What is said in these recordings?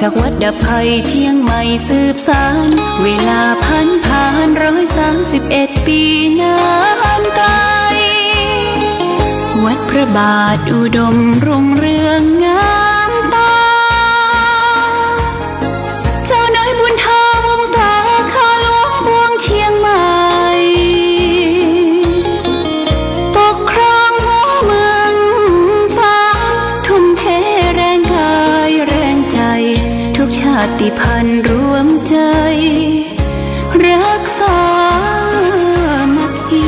จากวัดดับภัยเชียงใหม่สืบสานเวลาผ่าน131 ปีนานไกลวัดพระบาทอุดมรุ่งเรืองงามตาเจ้าน้อยบุญธาวงศาข้าหลวงพวงเชียงใหม่ปกครองหัวเมืองฟ้าทุ่มเทแรงกายแรงใจทุกชาติพันธุ์รวมใจรักษามัคคี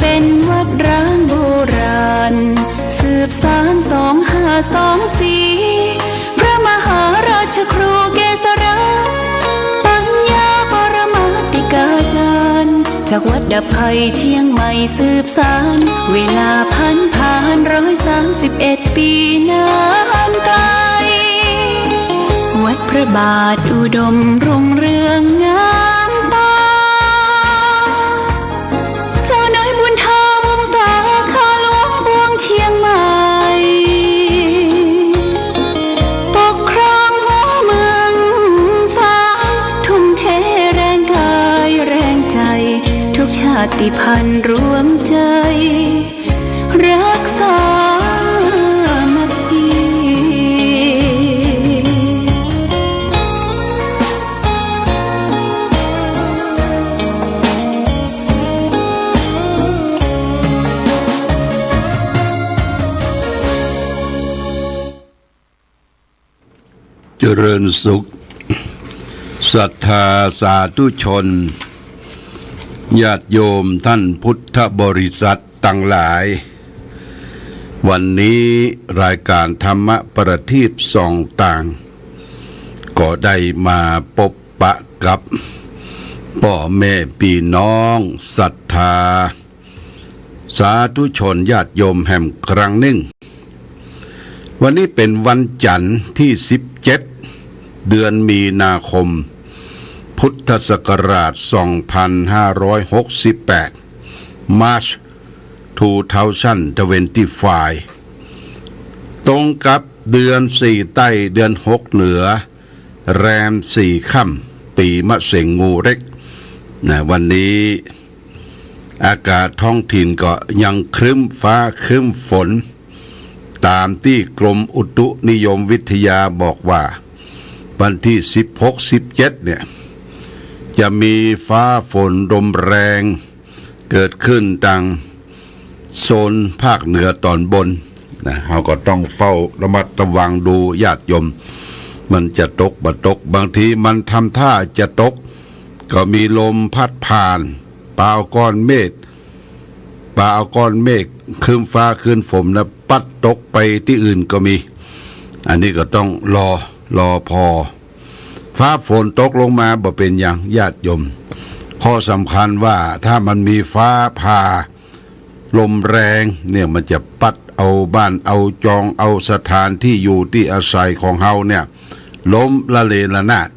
เป็นวัดร้างโบราณสืบสาน2524พระมหาราชครูเกษราปัญญาปรมาติกาจารย์จากวัดดับภัยเชียงใหม่สืบสานเวลาผ่าน131 ปีนานไกลวัดพระบาทอุดมรุ่งเรืองงามตาเจ้าน้อยบุญธาวงศาข้าหลวงพวงเชียงใหม่ปกครองหัวเมืองฟ้าทุ่มเทแรงกายแรงใจทุกชาติพันธุ์รวมใจรักษามัคคีเจริญสุขศรัทธาสาธุชนญาติโยมท่านพุทธบริษัททั้งหลายวันนี้รายการธรรมประทีปส่องต่างก็ได้มาพบปะกับพ่อแม่พี่น้องศรัทธาสาธุชนญาติโยมแห่งครั้งหนึ่งวันนี้เป็นวันจันทร์ที่17เดือนมีนาคมพุทธศักราช2568 March 2025ตรงกับเดือน4ใต้เดือน6เหนือแรม4ค่ำปีมะเส็งงูเล็กวันนี้อากาศท้องถิ่นก็ยังครึ้มฟ้าครึ้มฝนตามที่กรมอุตุนิยมวิทยาบอกว่าวันที่16-17เนี่ยจะมีฟ้าฝนลมแรงเกิดขึ้นทางโซนภาคเหนือตอนบนเราก็ต้องเฝ้าระมัดระวังดูญาติโยมมันจะตกบ่ตกบางทีมันทำท่าจะตกก็มีลมพัดผ่านปาเอาก้อนเมฆครึ้มฟ้าครึ้มฝนแล้วปัดตกไปที่อื่นก็มีอันนี้ก็ต้องรอพอฟ้าฝนตกลงมาบ่เป็นอย่างญาติโยมข้อสำคัญว่าถ้ามันมีฟ้าผ่าลมแรงเนี่ยมันจะปัดเอาบ้านเอาจองเอาสถานที่อยู่ที่อาศัยของเฮาเนี่ยล้มละเลระนาด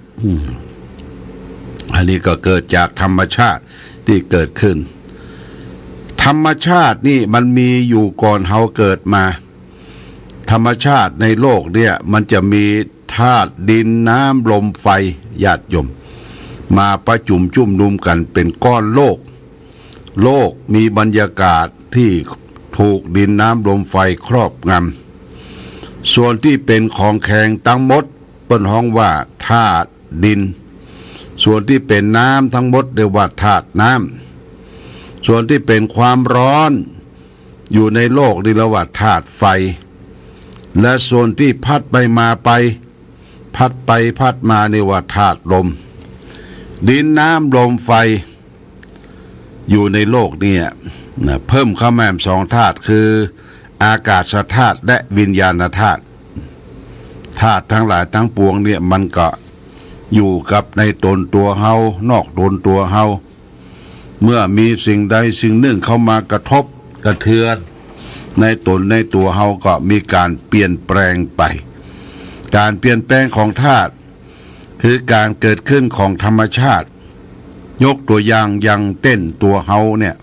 อันนี้ก็เกิดจากธรรมชาติที่เกิดขึ้นธรรมชาตินี่มันมีอยู่ก่อนเฮาเกิดมาธรรมชาติในโลกเนี่ยมันจะมีธาตุดินน้ำลมไฟญาติโยมมาประจุมจุ่มนุมกันเป็นก้อนโลกมีบรรยากาศที่ถูกดินน้ำลมไฟครอบงำส่วนที่เป็นของแข็งทั้งหมดเปิ้นฮ้องว่าธาตุดินส่วนที่เป็นน้ำทั้งหมดเรียกว่าธาตุน้ำส่วนที่เป็นความร้อนอยู่ในโลกนี่เรียกว่าธาตุไฟและส่วนที่พัดไปมานี่ว่าธาตุลมดินน้ำลมไฟอยู่ในโลกนี่เพิ่มเข้ามาสองธาตุคืออากาศธาตุและวิญญาณธาตุทั้งหลายทั้งปวงเนี่ยมันก็ อยู่กับในตนตัวเฮานอกตนตัวเฮาเมื่อมีสิ่งใดสิ่งหนึ่งเข้ามากระทบกระเทือนในตนในตัวเฮาก็มีการเปลี่ยนแปลงไปการเปลี่ยนแปลงของธาตุคือการเกิดขึ้นของธรรมชาติยกตัวอย่างอย่างเต้นตัวเฮาเนี่ย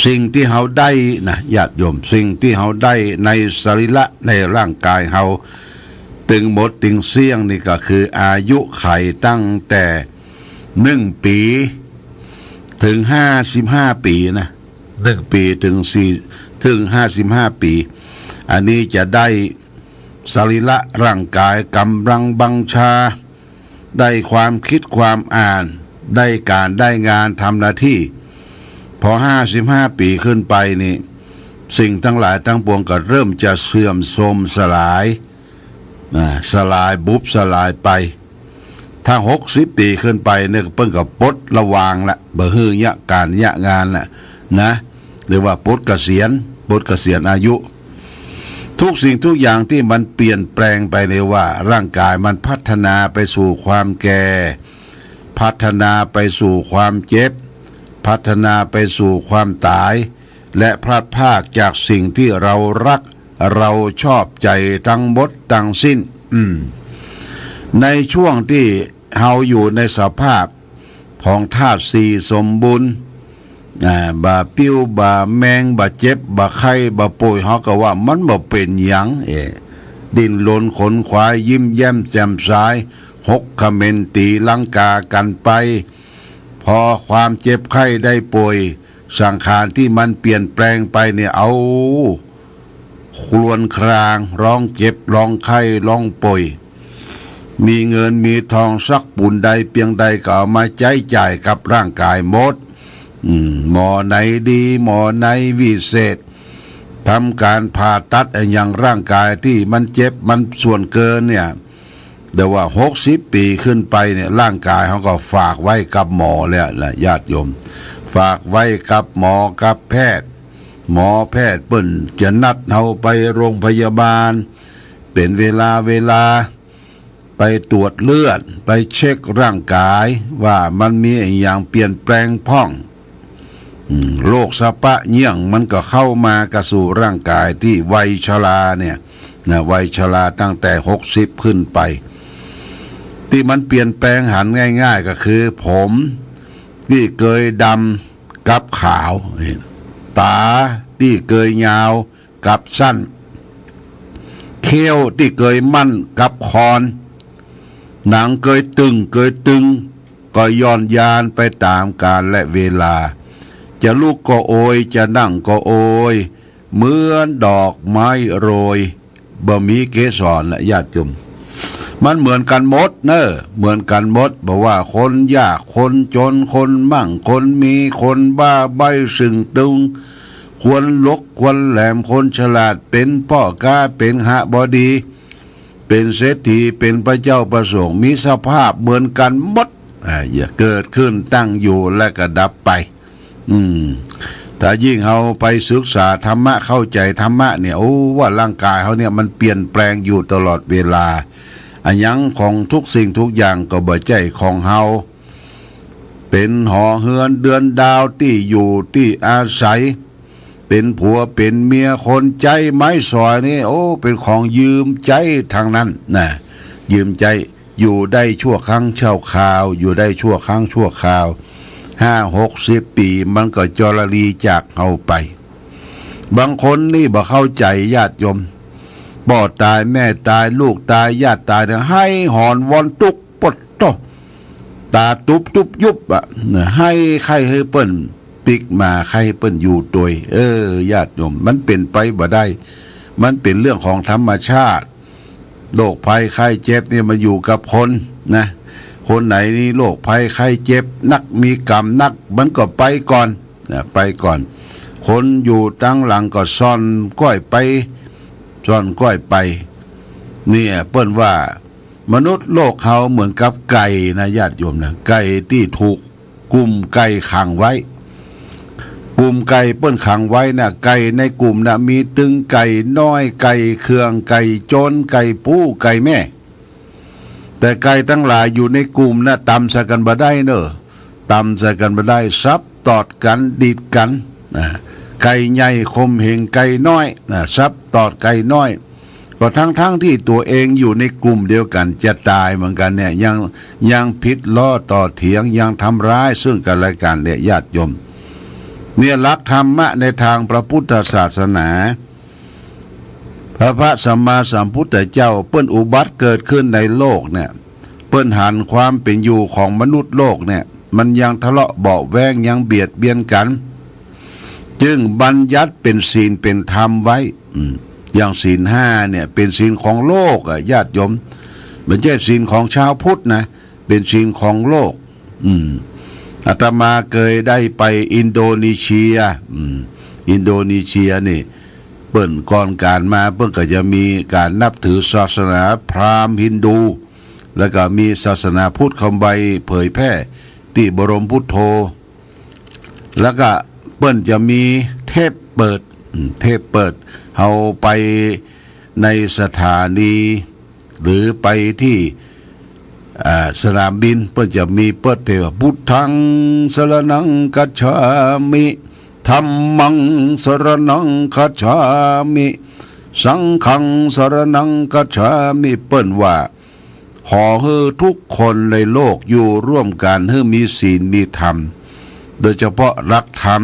สิ่งที่เฮาได้นะญาติโยมสิ่งที่เฮาได้ในสรีระในร่างกายเฮาตึงหมดตึงเสี่ยงนี่ก็คืออายุไขตั้งแต่1 ปีถึง55 ปีนะ1 ปีถึง55 ปีอันนี้จะได้สรีระร่างกายกำลังบังชาได้ความคิดความอ่านได้การได้งานทำหน้าที่พอ55 ปีขึ้นไปนี่สิ่งทั้งหลายทั้งปวงก็เริ่มจะเสื่อมโทรมสลายบุบสลายไปถ้า60 ปีขึ้นไปเนี่ยเพิ่งกับปลดระวางละบ่ฮื้อยะการยะงานละนะหรือว่าปลดเกษียณอายุทุกสิ่งทุกอย่างที่มันเปลี่ยนแปลงไปในว่าร่างกายมันพัฒนาไปสู่ความแก่พัฒนาไปสู่ความเจ็บพัฒนาไปสู่ความตายและพลัดพรากจากสิ่งที่เรารักเราชอบใจทั้งหมดทั้งสิ้นในช่วงที่เฮาอยู่ในสภาพของธาตุสี่สมบูรณ์บ่าปิ้วบ่าแมงบ่าเจ็บบ่าไข้บ่าป่วยเฮาก็ว่ามันบ่เป็นหยังดิ้นรนขนขวายยิ้มแย้มแจ่มใสหกเขม่นตีลังกากันไปพอความเจ็บไข้ได้ป่วยสังขารที่มันเปลี่ยนแปลงไปเนี่ยเอาครวญครางร้องเจ็บร้องไข้ร้องป่วยมีเงินมีทองสักปุ่นใดเพียงใดก็เอามาใช้จ่ายกับร่างกายหมดหมอไหนดีหมอไหนวิเศษทำการผ่าตัดอย่างร่างกายที่มันเจ็บมันส่วนเกินเนี่ยแต่ว่า60 ปีขึ้นไปเนี่ยร่างกายเขาก็ฝากไว้กับหมอแล้วล่ะญาติโยมฝากไว้กับหมอกับแพทย์หมอแพทย์เปิ้นจะนัดเราไปโรงพยาบาลเป็นเวลาไปตรวจเลือดไปเช็คร่างกายว่ามันมีอย่างเปลี่ยนแปลงพ่องโรคสะปะเยี่ยงมันก็เข้ามากระสู่ร่างกายที่วัยชราเนี่ยนะวัยชราตั้งแต่60ขึ้นไปที่มันเปลี่ยนแปลงหันง่ายๆก็คือผมที่เคยดำกับขาวตาที่เคยยาวกับสั้นเขี้ยวที่เคยมั่นกับคอนหนังเคยตึงก็ย่อนยานไปตามกาลและเวลาจะลุกก็โอยจะนั่งก็โอยเหมือนดอกไม้โรยบ่มีเกสรและญาติโยมมันเหมือนกันหมดเหมือนกันหมดบอกว่าคนยากคนจนคนมั่งคนมีคนบ้าใบสึ่งตึงควรลกควรแหลมคนฉลาดเป็นพ่อค้าเป็นหบดีเป็นเศรษฐีเป็นพระเจ้าประสงค์มีสภาพเหมือนกันหมดอย่าเกิดขึ้นตั้งอยู่และก็ดับไปถ้ายิ่งเขาไปศึกษาธรรมะเข้าใจธรรมะเนี่ยโอ้ว่าร่างกายเขาเนี่ยมันเปลี่ยนแปลงอยู่ตลอดเวลาอันยังของทุกสิ่งทุกอย่างก็บ่ใจของเฮาเป็นหอเฮือนเดือนดาวที่อยู่ที่อาศัยเป็นผัวเป็นเมียคนใจไม้สอยนี่โอ้เป็นของยืมใจทางนั้นนะยืมใจอยู่ได้ชั่วครั้งชั่วคราวอยู่ได้ชั่วครั้งชั่วคราว50-60 ปีมันก็จรลีจากเฮาไปบางคนนี่บ่เข้าใจญาติโยมพ่อตายแม่ตายลูกตายญาติตายเนี่ยให้หอนวอนตุกปดโตตาตุบยุบให้ใครให้เปิ้นปิกมาใครเปิ้นอยู่ตัวยญาติโยมมันเป็นไปบ่ได้มันเป็นเรื่องของธรรมชาติโรคภัยไข้เจ็บเนี่ยมาอยู่กับคนนะคนไหนนี่โรคภัยไข้เจ็บนักมีกรรมนักมันก็ไปก่อนไปก่อนคนอยู่ตั้งหลังก็ซ่อนก้อยไปเนี่ยเปิ้นว่ามนุษย์โลกเขาเหมือนกับไก่นะญาติโยมนะไก่ที่ถูกกลุ่มไก่ขังไว้กลุ่มไก่เปิ้นขังไว้นะไก่ในกลุ่มนะมีตึงไก่น้อยไก่เครื่องไก่โจนไก่ปูไก่แม่ แต่ไก่ทั้งหลายอยู่ในกลุ่มนะตำใส่กันบ่ได้เนอะตำใส่กันบ่ได้ซับตอดกันดีดกันไก่ใหญ่คมเหงไก่น้อยซับตอดไก่น้อยก็ทั้งที่ตัวเองอยู่ในกลุ่มเดียวกันจะตายเหมือนกันเนี่ยยังผิดล้อต่อเถียงยังทำร้ายซึ่งกันและกันเนี่ยญาติโยมเนี่ยหลักธรรมะในทางพระพุทธศาสนาพระสัมมาสัมพุทธเจ้าเปิ้นอุบัติเกิดขึ้นในโลกเนี่ยเปิ้นหันความเป็นอยู่ของมนุษย์โลกเนี่ยมันยังทะเลาะเบาะแว้งยังเบียดเบียนกันจึงบัญญัติเป็นศีลเป็นธรรมไว้อย่างศีล5เนี่ยเป็นศีลของโลกญาติโยมไม่ใช่ศีลของชาวพุทธนะเป็นศีลของโลกอาตมาเคยได้ไปอินโดนีเซียอินโดนีเซียนี่เปิ้นก่อนการมาเปิ้นก็จะมีการนับถือศาสนาพราหมณ์ฮินดูแล้วก็มีศาสนาพุทธเข้าไปเผยแพร่ที่บรมพุทโธแล้วก็เปิ้นจะมีเทปเปิดเอาไปในสถานีหรือไปที่สนามบินเปิ้นจะมีเปิดเพลงพุทธังสรณังคัจฉามิธัมมังสรณังคัจฉามิสังฆังสรณังคัจฉามิเปิ้นว่าขอให้ทุกคนในโลกอยู่ร่วมกันให้มีศีลมีธรรมโดยเฉพาะหลักธรรม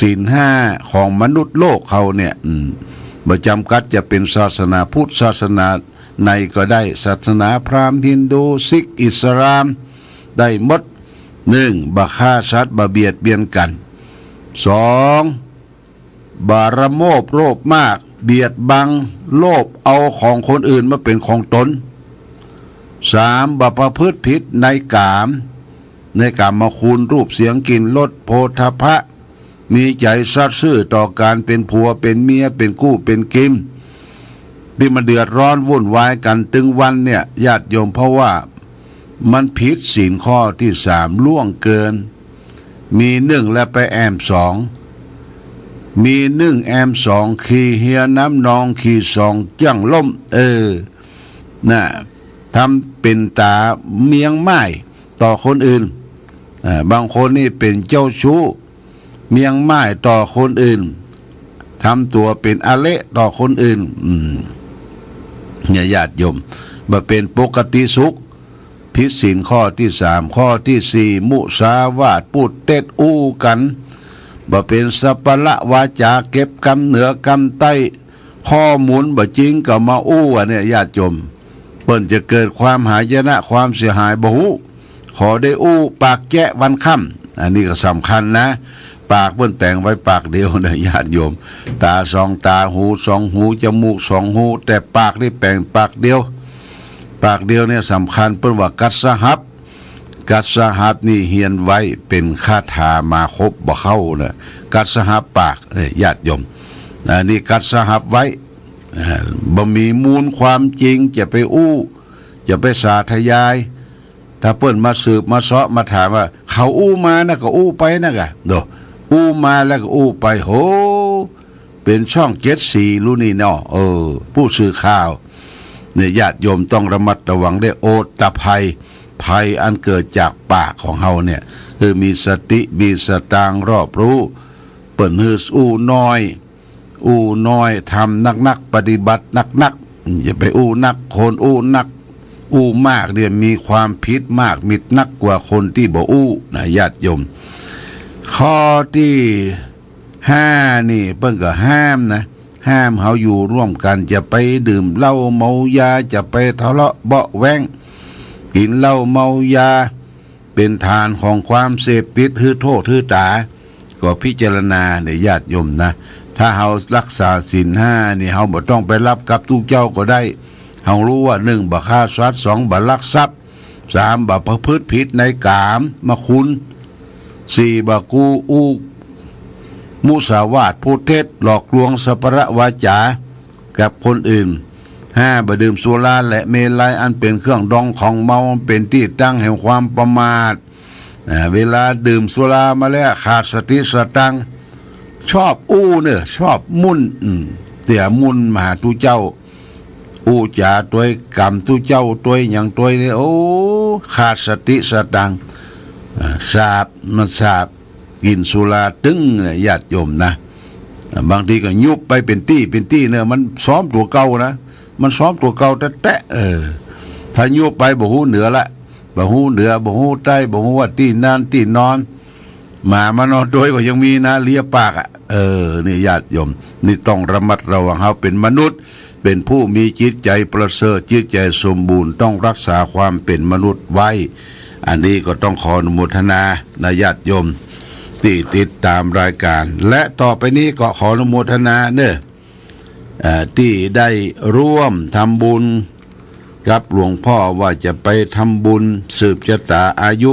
ศีล5ของมนุษย์โลกเขาเนี่ยบ่จำกัดจะเป็นศาสนาพุทธศาสนาในก็ได้ศาสนาพราหมณ์ฮินดูซิกอิสลามได้หมด1บ่ฆ่าสัตว์บ่เบียดเบียนกัน2บ่ระโมบโลภมากเบียดบังโลภเอาของคนอื่นมาเป็นของตน3บ่ประพฤติผิดในกามมาคุณรูปเสียงกลิ่นรสโผฏฐัพพะมีใจสัตย์ซื่อต่อการเป็นผัวเป็นเมียเป็นคู่เป็นกิมที่มันเดือดร้อนวุ่นวายกันตึงวันเนี่ยญาติโยมเพราะว่ามันผิดศีลข้อที่3ล่วงเกินมี1และไปแอม2มี1แอม2ขี่เฮียน้ำนองขี่2จั่งล่มน่ะทำเป็นตาเมียงไม้ต่อคนอื่นบางคนนี่เป็นเจ้าชู้เมียงไม้ต่อคนอื่นทำตัวเป็นอาเละต่อคนอื่นเนี่ยญาติโยมบ่เป็นปกติสุขผิดศีลข้อที่3ข้อที่4มุสาวาทพูดเท็จอู้กันบ่เป็นสัพพละวาจาเก็บกำเหนือกำใต้ข้อมูลบ่จริงก็มาอู้เนี่ยญาติโยมเปิ้นจะเกิดความหายนะความเสียหายบ่ฮู้ขอได้อู้ปากแจ้วันค่ำอันนี้ก็สำคัญนะปากเปิ้นแต่งไว้ปากเดียวนะญาติโยมตา2ตาหู2หูจมูก2หูแต่ปากนี่แปลงปากเดียวเนี่ยสำคัญเปิ้นว่ากัสสหับนี่เฮียนไว้เป็นคาถามาครบบ่เข้านะกัสสหับปากญาติโยมอันนี้กัสสหับไว้บ่มีมูลความจริงจะไปอู้จะไปสาธยายถ้าเปิ้นมาสืบมาเสาะมาถามว่าเขาอู้มานะก็อู้ไปนะกะโดอู้มาแล้วก็อู้ไปโหเป็นช่อง74รู้นี่เนาะผู้สื่อข่าวเนี่ยญาติโยมต้องระมัดระวังได้โอตตะภัยอันเกิดจากปากของเฮาเนี่ยมีสติมีสตางรอบรู้เปิ้นฮืออู้น้อยทำนักปฏิบัตินักอย่าไปอู้นักคนอู้นักอู้มากเนี่ยมีความผิดมากมิดนักกว่าคนที่บ่อู้นะญาติโยมข้อที่5นี่เพิ่นก็ห้ามเฮาอยู่ร่วมกันจะไปดื่มเหล้าเมายาจะไปทะเลาะเบาะแว้งกินเหล้าเมายาเป็นทานของความเสพติดถือโทษถือตาก็พิจารณาในญาติโยมนะถ้าเฮารักษาศีล5นี่เฮาบ่ต้องไปรับกับทุกเจ้าก็ได้เฮารู้ว่า1บ่ฆ่าสัตว์2บ่ลักทรัพย์3บ่ประพฤติผิดในกามมาคุณ4บ่กูอู้มุสาวาทพูดเท็จหลอกลวงสัพพะวาจากับคนอื่น5บ่ดื่มสุราและเมลัยอันเป็นเครื่องดองของเมาเป็นที่ตั้งแห่งความประมาทเวลาดื่มสุรามาแล้วขาดสติสตังชอบอู้เนี่ยชอบมุ่นเตี่ยมุ่นมาหาทุเจ้า อูจาตัวกรรมตุเจ้าตัวอย่างตัวนี่โอ้ขาดสติสตังสาบมันสาบกินสุราตึงญาติโยมนะบางทีก็ยุบไปเป็นตี้เนี่ยมันซ้อมตัวเก่านะมันซ้อมตัวเก่าแตะถ้ายุบไปบ่ฮู้เหนือละบ่ฮู้เหนือบ่ฮู้ใต้บ่ฮู้ว่าที่นั่นที่นอนมานอนโดยก็ยังมีนะเลียปากนี่ญาติโยมนี่ต้องระมัดระวังเฮาเป็นมนุษย์เป็นผู้มีจิตใจประเสริฐจิตใจสมบูรณ์ต้องรักษาความเป็นมนุษย์ไว้อันนี้ก็ต้องขออนุโมทนาญาติโยมที่ติดตามรายการและต่อไปนี้ก็ขออนุโมทนาเนอะที่ได้ร่วมทำบุญกับหลวงพ่อว่าจะไปทำบุญสืบชะตาอายุ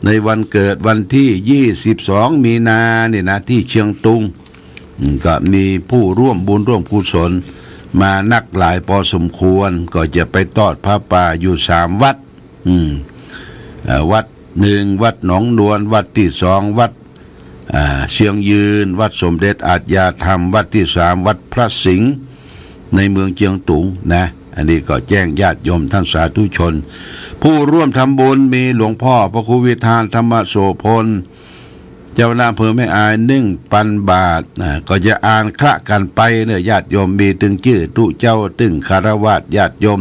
ในวันเกิดวันที่22มีนาเนี่ยนะที่เชียงตุงก็มีผู้ร่วมบุญร่วมกุศลมานักหลายพอสมควรก็จะไปทอดผ้าป่าอยู่3วัดวัด1วัดหนองนวลวัดที่2วัดเชียงยืนวัดสมเด็จอาจยาธรรมวัดที่3วัดพระสิงห์ในเมืองเชียงตุงนะอันนี้ก็แจ้งญาติโยมท่านสาธุชนผู้ร่วมทำบุญมีหลวงพ่อพระครูวิธานธรรมโสพลเจ้าหน้าอำเภอแม่อาย1,000 บาทก็จะอ่านคละกันไปเนี่ยญาติโยมมีตึงชื่อตุเจ้าตึงคารวะญาติโยม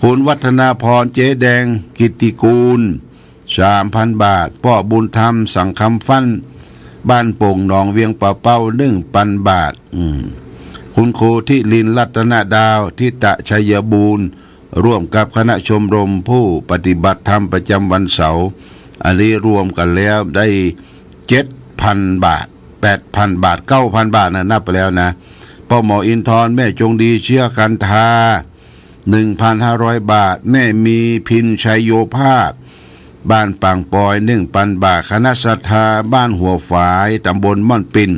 คุณวัฒนาพรเจ๊แดงกิตติกูล3,000 บาทพ่อบุญธรรมสังคำฟันบ้านโป่งหนองเวียงป่าเป้า1,000 บาทคุณครูที่ลินรัตนดาวทิตะชัยบูรณ์ร่วมกับคณะชมรมผู้ปฏิบัติธรรมประจำวันเสาร์อันนี้รวมกันแล้วได้ 7,000 บาท 8,000 บาท 9,000 บาทนะนับไปแล้วนะพ่อหมออินทร์แม่จงดีเชื่อกันทา 1,500 บาทแม่มีพินชัยโยภาพบ้านปางปอย 1,000 บาทคณะศรัทธาบ้านหัวฝายตำบลม่อนปิ่น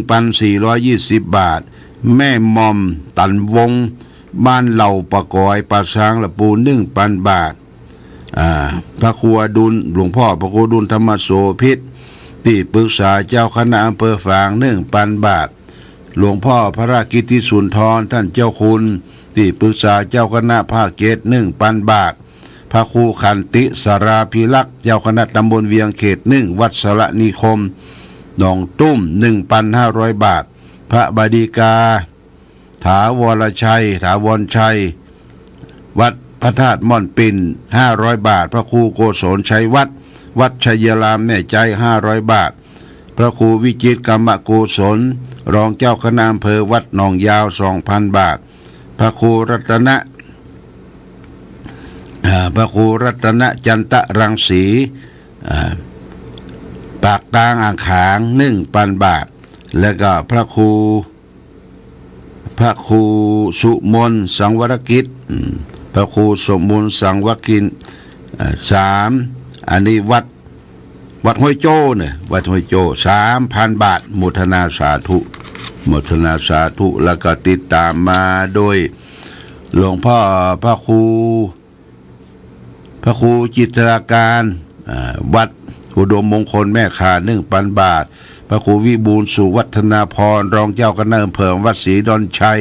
1,420 บาทแม่มอมตันวงบ้านเหล่าปะกอยปะช้างละปู 1,000 บาทพระครูอดุลหลวงพ่อพระครูอดุลธรรมโสพิษที่ปรึกษาเจ้าคณะอำเภอฝาง 1,000 บาทหลวงพ่อพระราชกิติสุนทรท่านเจ้าคุณที่ปรึกษาเจ้าคณะภาค7 1,000 บาทพระครูขันติสราภิลักษ์เจ้าคณะตำบลเวียงเขต1วัดสระนิคมหนองตุ้ม 1,500 บาทพระบดีกาถาวรชัยวัดพระธาตุม่อนปิ่น500 บาทพระครูโกศลชัยวัดชัยรามแม่ใจ500 บาทพระครูวิจิตรกรรมโกศลรองเจ้าคณะอำเภอวัดหนองยาว 2,000 บาทพระครูรัตนะจันตะรังสีปากตางอ่างขาง 1,000 บาทและก็พระครูสุมนสังวรกิจพระครูสมมูลสังวกิน3อันนี้วัดห้วยโจ้เนี่ยวัดห้วยโจ้ 3,000 บาทโมทนาสาธุแล้วก็ติดตามมาโดยหลวงพ่อพระครูจิตราการวัดอุดมมงคลแม่ขา 1,000 บาทพระครูวิบูลย์สุวัฒนาพรรองเจ้าคณะอำเภอวัดศรีดอนชัย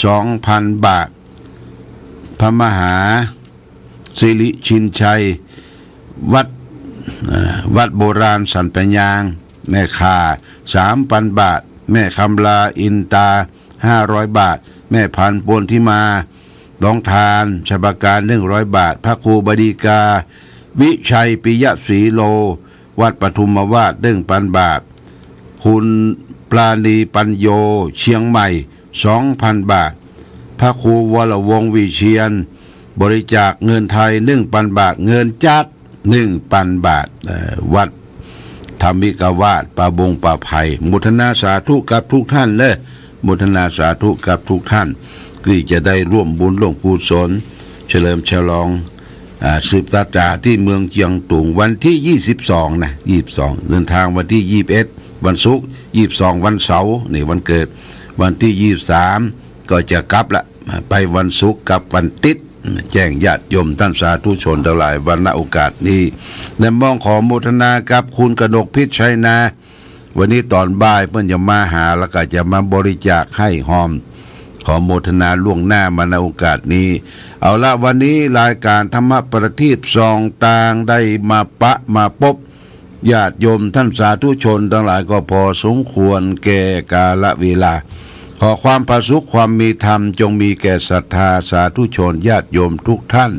2,000 บาทพระมหาสิริชินชัยวัดโบราณสันปะยางแม่ขา 3,000 บาทแม่คำลาอินตา500 บาทแม่พันปวนที่มาดองทานชบการ100 บาทพระครูบดีกาวิชัยปิยะศรีโลวัดปทุมวาส 1,000 บาทคุณปราณีปัญโยเชียงใหม่ 2,000 บาทพระครูวรวงศ์วิเชียรบริจาคเงินไทย 1,000 บาทเงินจัด 1,000 บาทวัดธรรมิกวาสป่าบงป่าไผ่มุทนาสาธุกับทุกท่านเลยมุทนาสาธุกับทุกท่านที่จะได้ร่วมบุญร่วมกุศลเฉลิมฉลองสืบตาจาที่เมืองเชียงตุงวันที่22นะ22เดินทางวันที่21วันศุกร์22วันเสาร์นี่วันเกิดวันที่23ก็จะกลับละไปวันศุกร์กับวันติดแจ้งญาติโยมท่านสาธุชนทั้งหลายวันณโอกาสนี้และมองขอโมทนากับคุณกนกพิษชัยนาวันนี้ตอนบ่ายเพิ่นจะมาหาแล้วก็จะมาบริจาคให้หอม ขอโมทนาล่วงหน้ามาในโอกาสนี้เอาละวันนี้รายการธรรมประทีปส่องต่างได้มาพบญาติโยมท่านสาธุชนทั้งหลายก็พอสมควรแก่กาลเวลาขอความผาสุขความมีธรรมจงมีแก่ศรัทธาสาธุชนญาติโยมทุกท่าน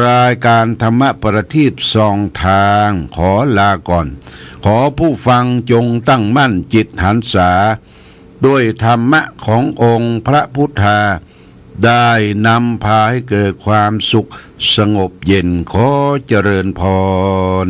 รายการธรรมประทีปส่องทางขอลาก่อนขอผู้ฟังจงตั้งมั่นจิตหันษาด้วยธรรมะขององค์พระพุทธาได้นำพาให้เกิดความสุขสงบเย็นขอเจริญพร